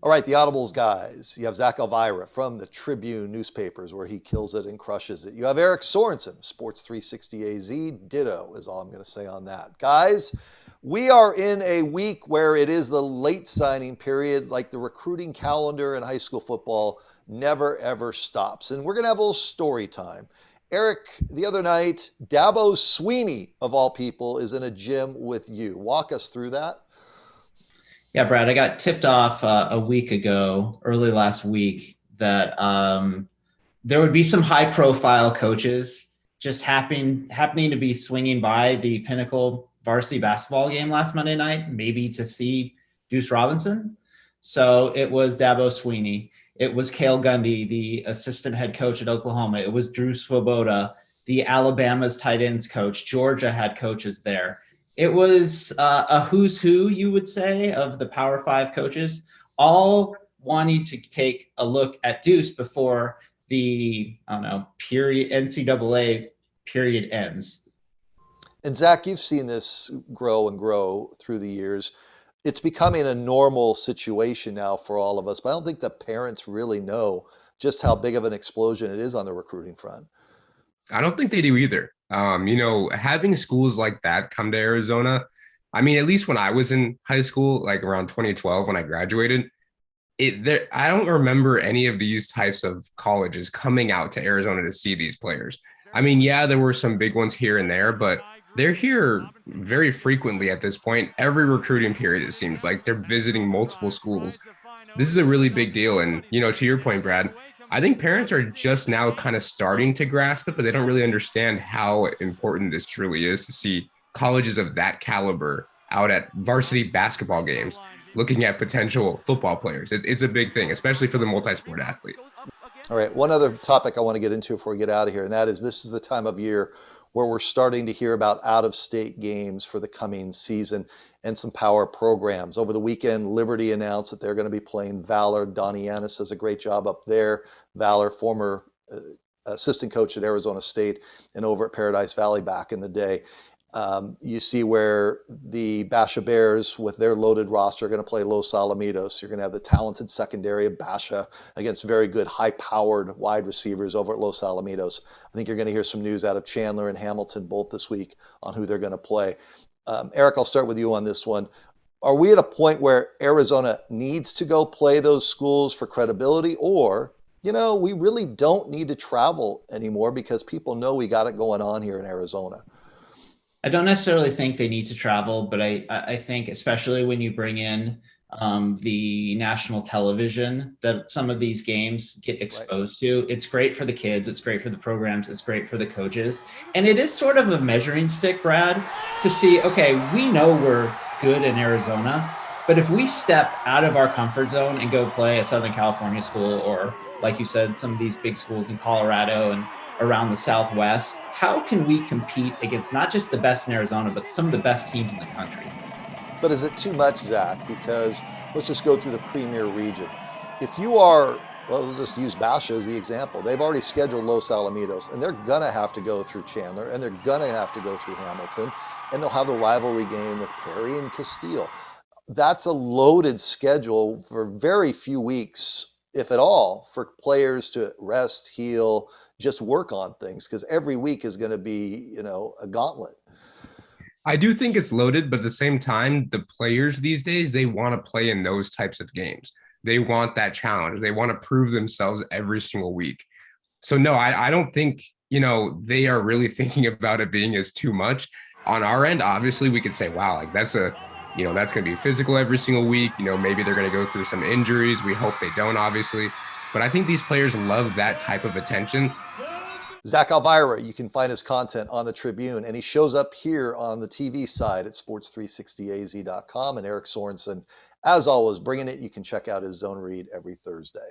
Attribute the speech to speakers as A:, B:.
A: All right, the Audibles guys. You have Zach Elvira from the Tribune newspapers, where he kills it and crushes it. You have Eric Sorensen, Sports 360 AZ. Ditto is all I'm going to say on that. Guys, we are in a week where it is the late signing period, like the recruiting calendar in high school football never ever stops. And we're going to have a little story time. Eric, the other night, Dabo Sweeney, of all people, is in a gym with you. Walk us through that.
B: Yeah, Brad, I got tipped off a week ago, early last week, that there would be some high-profile coaches just happening to be swinging by the Pinnacle varsity basketball game last Monday night, maybe to see Deuce Robinson. So it was Dabo Sweeney. It was Cale Gundy, the assistant head coach at Oklahoma. It was Drew Swoboda, the Alabama's tight ends coach. Georgia had coaches there. It was a who's who, you would say, of the Power Five coaches, all wanting to take a look at Deuce before the, I don't know, period, NCAA period ends.
A: And Zach, you've seen this grow and grow through the years. It's becoming a normal situation now for all of us, but I don't think the parents really know just how big of an explosion it is on the recruiting front.
C: I don't think they do either. Having schools like that come to Arizona, I mean, at least when I was in high school, like around 2012 when I graduated, I don't remember any of these types of colleges coming out to Arizona to see these players. I mean, yeah, there were some big ones here and there, but they're here very frequently at this point. Every recruiting period, it seems like they're visiting multiple schools. This is a really big deal. And, to your point, Brad, I think parents are just now kind of starting to grasp it, but they don't really understand how important this truly is to see colleges of that caliber out at varsity basketball games, looking at potential football players. It's a big thing, especially for the multi-sport athlete.
A: All right, one other topic I want to get into before we get out of here, and that is this is the time of year where we're starting to hear about out-of-state games for the coming season and some power programs. Over the weekend, Liberty announced that they're going to be playing Valor. Donnie Yanis does a great job up there. Valor, former assistant coach at Arizona State and over at Paradise Valley back in the day. You see where the Basha Bears, with their loaded roster, are going to play Los Alamitos. You're going to have the talented secondary of Basha against very good, high-powered wide receivers over at Los Alamitos. I think you're going to hear some news out of Chandler and Hamilton both this week on who they're going to play. Eric, I'll start with you on this one. Are we at a point where Arizona needs to go play those schools for credibility, or, we really don't need to travel anymore because people know we got it going on here in Arizona?
B: I don't necessarily think they need to travel, but I think especially when you bring in the national television that some of these games get exposed to, it's great for the kids, it's great for the programs, it's great for the coaches. And it is sort of a measuring stick, Brad, to see, okay, we know we're good in Arizona, but if we step out of our comfort zone and go play a Southern California school, or like you said, some of these big schools in Colorado and around the Southwest, how can we compete against not just the best in Arizona, but some of the best teams in the country?
A: But is it too much, Zach? Because let's just go through the premier region. If you are, well, let's just use Basha as the example. They've already scheduled Los Alamitos, and they're going to have to go through Chandler, and they're going to have to go through Hamilton, and they'll have the rivalry game with Perry and Castile. That's a loaded schedule for very few weeks, if at all, for players to rest, heal, just work on things, because every week is going to be, a gauntlet.
C: I do think it's loaded, but at the same time, the players these days, they want to play in those types of games. They want that challenge. They want to prove themselves every single week. So no, I don't think, they are really thinking about it being as too much. On our end, obviously we could say, wow, like that's going to be physical every single week. Maybe they're going to go through some injuries. We hope they don't, obviously. But I think these players love that type of attention.
A: Zach Elvira, you can find his content on the Tribune, and he shows up here on the TV side at sports360az.com. And Eric Sorensen, as always, bringing it. You can check out his zone read every Thursday.